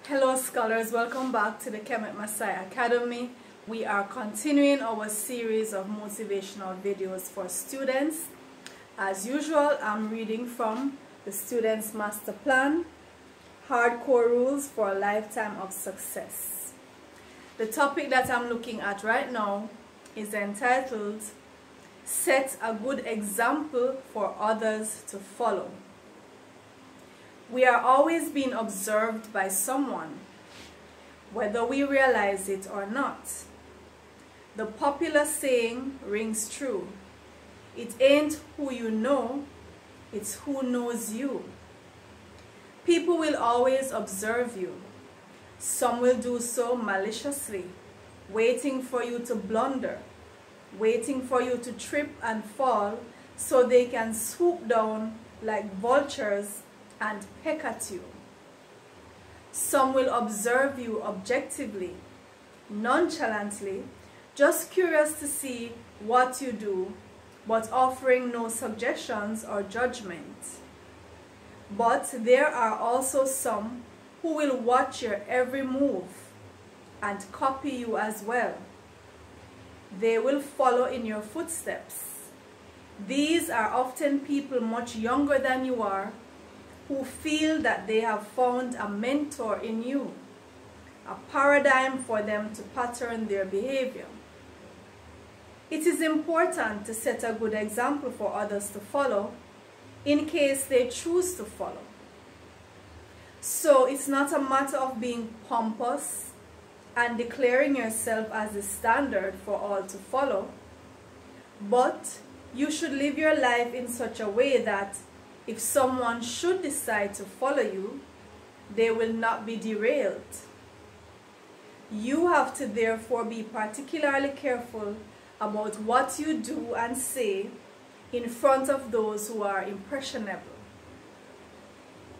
Hello scholars, welcome back to the Kemet Maasai Academy. We are continuing our series of motivational videos for students. As usual, I'm reading from the Student's Master Plan, Hardcore Rules for a Lifetime of Success. The topic that I'm looking at right now is entitled, Set a Good Example for Others to Follow. We are always being observed by someone, whether we realize it or not. The popular saying rings true. It ain't who you know, it's who knows you. People will always observe you. Some will do so maliciously, waiting for you to blunder, waiting for you to trip and fall so they can swoop down like vultures and peck at you. Some will observe you objectively, nonchalantly, just curious to see what you do, but offering no suggestions or judgment. But there are also some who will watch your every move and copy you as well. They will follow in your footsteps. These are often people much younger than you are, who feel that they have found a mentor in you, a paradigm for them to pattern their behavior. It is important to set a good example for others to follow in case they choose to follow. So it's not a matter of being pompous and declaring yourself as the standard for all to follow, but you should live your life in such a way that if someone should decide to follow you, they will not be derailed. You have to therefore be particularly careful about what you do and say in front of those who are impressionable.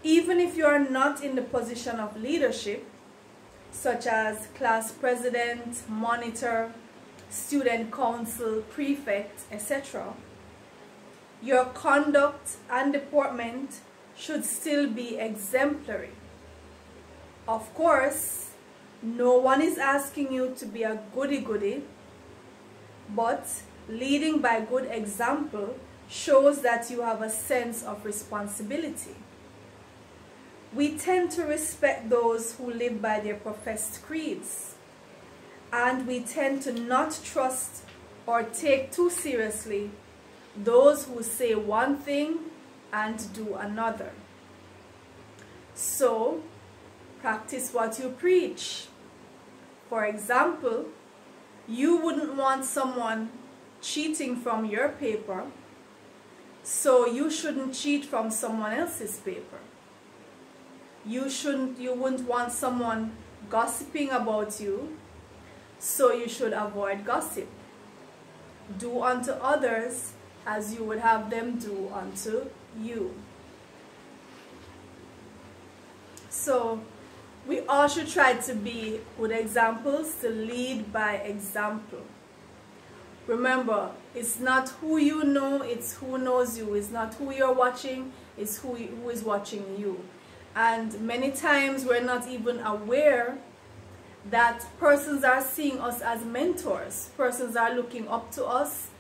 Even if you are not in the position of leadership, such as class president, monitor, student council, prefect, etc., your conduct and deportment should still be exemplary. Of course, no one is asking you to be a goody-goody, but leading by good example shows that you have a sense of responsibility. We tend to respect those who live by their professed creeds, and we tend to not trust or take too seriously those who say one thing and do another. So, practice what you preach. For example, you wouldn't want someone cheating from your paper, so you shouldn't cheat from someone else's paper. You wouldn't want someone gossiping about you, so you should avoid gossip. Do unto others as you would have them do unto you. So we all should try to be good examples, to lead by example. Remember, it's not who you know, it's who knows you. It's not who you're watching, it's who is watching you. And many times we're not even aware that persons are seeing us as mentors. Persons are looking up to us,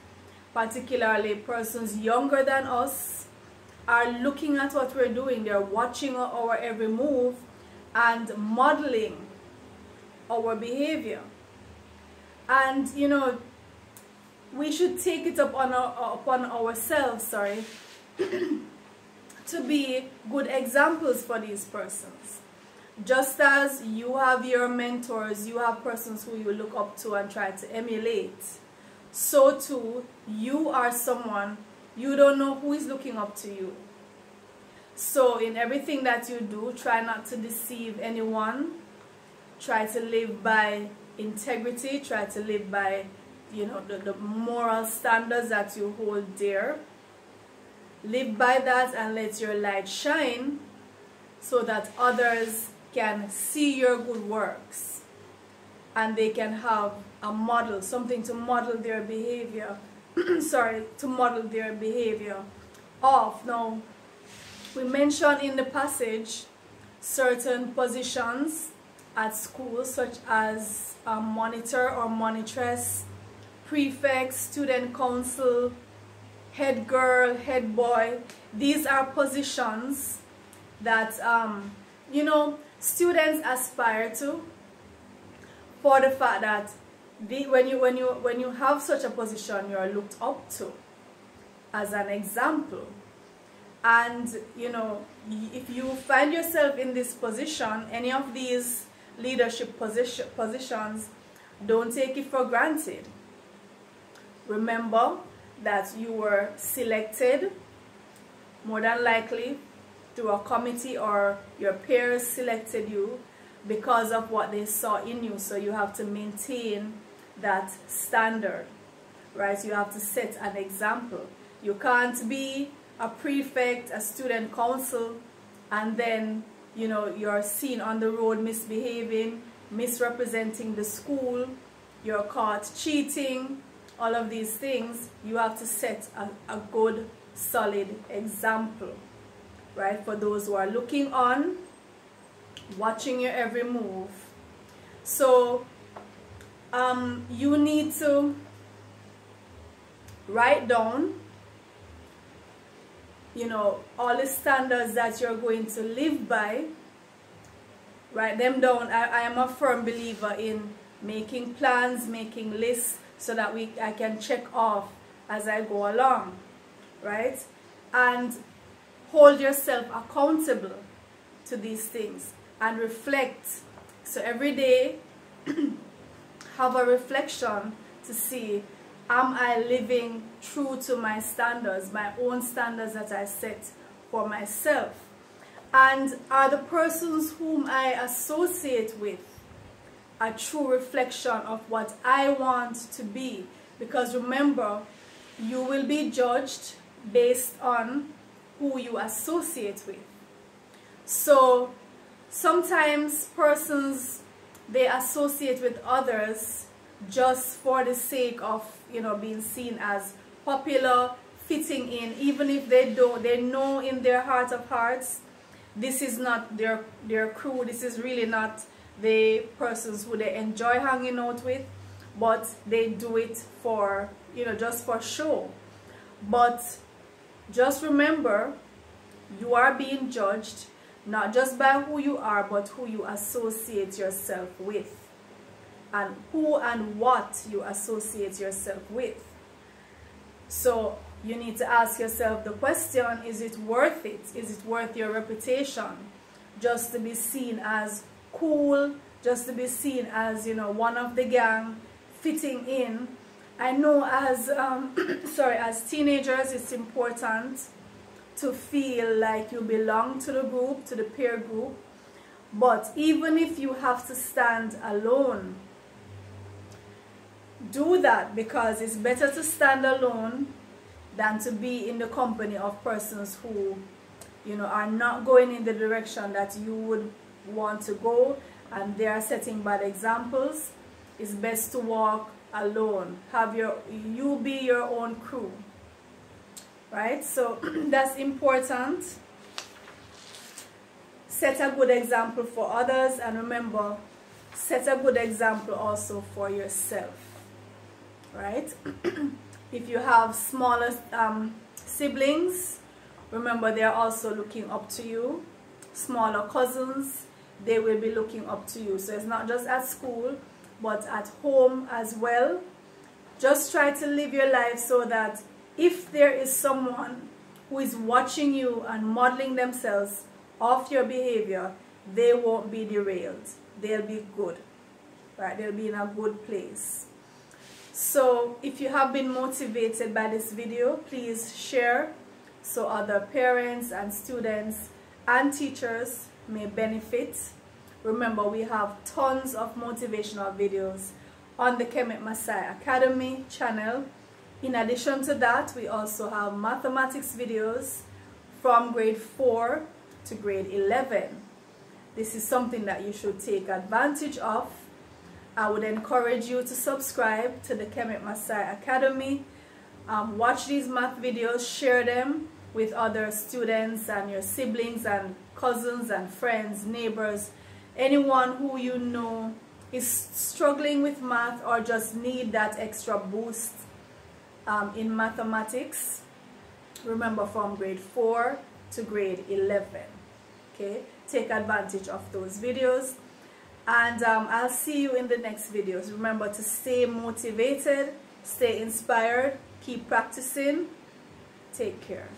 particularly persons younger than us, are looking at what we're doing. They're watching our every move and modeling our behavior. And you know, we should take it upon ourselves, to be good examples for these persons. Just as you have your mentors, you have persons who you look up to and try to emulate, so too, you are someone, you don't know who is looking up to you. So in everything that you do, try not to deceive anyone. Try to live by integrity. Try to live by, the moral standards that you hold dear. Live by that and let your light shine so that others can see your good works and they can have a model, something to model their behavior, to model their behavior of. Now, we mentioned in the passage certain positions at school, such as monitor or monitress, prefect, student council, head girl, head boy. These are positions that you know, students aspire to, for the fact that when you have such a position, you are looked up to as an example. And you know, if you find yourself in this position, any of these leadership positions, don't take it for granted. Remember that you were selected, more than likely through a committee, or your peers selected you because of what they saw in you. So you have to maintain that standard, right? You have to set an example. You can't be a prefect, a student council, and then, you know, you're seen on the road misbehaving, misrepresenting the school, you're caught cheating, all of these things. You have to set a good, solid example, right? For those who are looking on, watching your every move. So you need to write down, you know, all the standards that you're going to live by. Write them down. I am a firm believer in making plans, making lists, so that I can check off as I go along, right? And hold yourself accountable to these things and reflect. So every day have a reflection to see, am I living true to my standards, my own standards that I set for myself? And are the persons whom I associate with a true reflection of what I want to be? Because remember, you will be judged based on who you associate with. So sometimes persons, they associate with others just for the sake of, you know, being seen as popular, fitting in, even if they know in their heart of hearts this is not their crew, this is really not the persons who they enjoy hanging out with, but they do it for, you know, just for show. But just remember, you are being judged not just by who you are, but who you associate yourself with, and who and what you associate yourself with. So you need to ask yourself the question, is it worth it? Is it worth your reputation just to be seen as cool, just to be seen as, you know, one of the gang, fitting in? I know as as teenagers, it's important to feel like you belong to the group, to the peer group. But even if you have to stand alone, do that, because it's better to stand alone than to be in the company of persons who, you know, are not going in the direction that you would want to go, and they are setting bad examples. It's best to walk alone. You be your own crew, right? So that's important. Set a good example for others, and remember, set a good example also for yourself, right? If you have smaller siblings, remember, they are also looking up to you. Smaller cousins, they will be looking up to you. So it's not just at school, but at home as well. Just try to live your life so that if there is someone who is watching you and modeling themselves off your behavior, they won't be derailed. They'll be good, right? They'll be in a good place. So if you have been motivated by this video, please share so other parents and students and teachers may benefit. Remember, we have tons of motivational videos on the Kemet Maasai Academy channel. In addition to that, we also have mathematics videos from grade 4 to grade 11. This is something that you should take advantage of. I would encourage you to subscribe to the Kemet Maasai Academy. Watch these math videos, share them with other students and your siblings and cousins and friends, neighbors. anyone who you know is struggling with math or just need that extra boost in mathematics, remember, from grade 4 to grade 11. Okay, take advantage of those videos, and I'll see you in the next videos. Remember to stay motivated, stay inspired, keep practicing. Take care.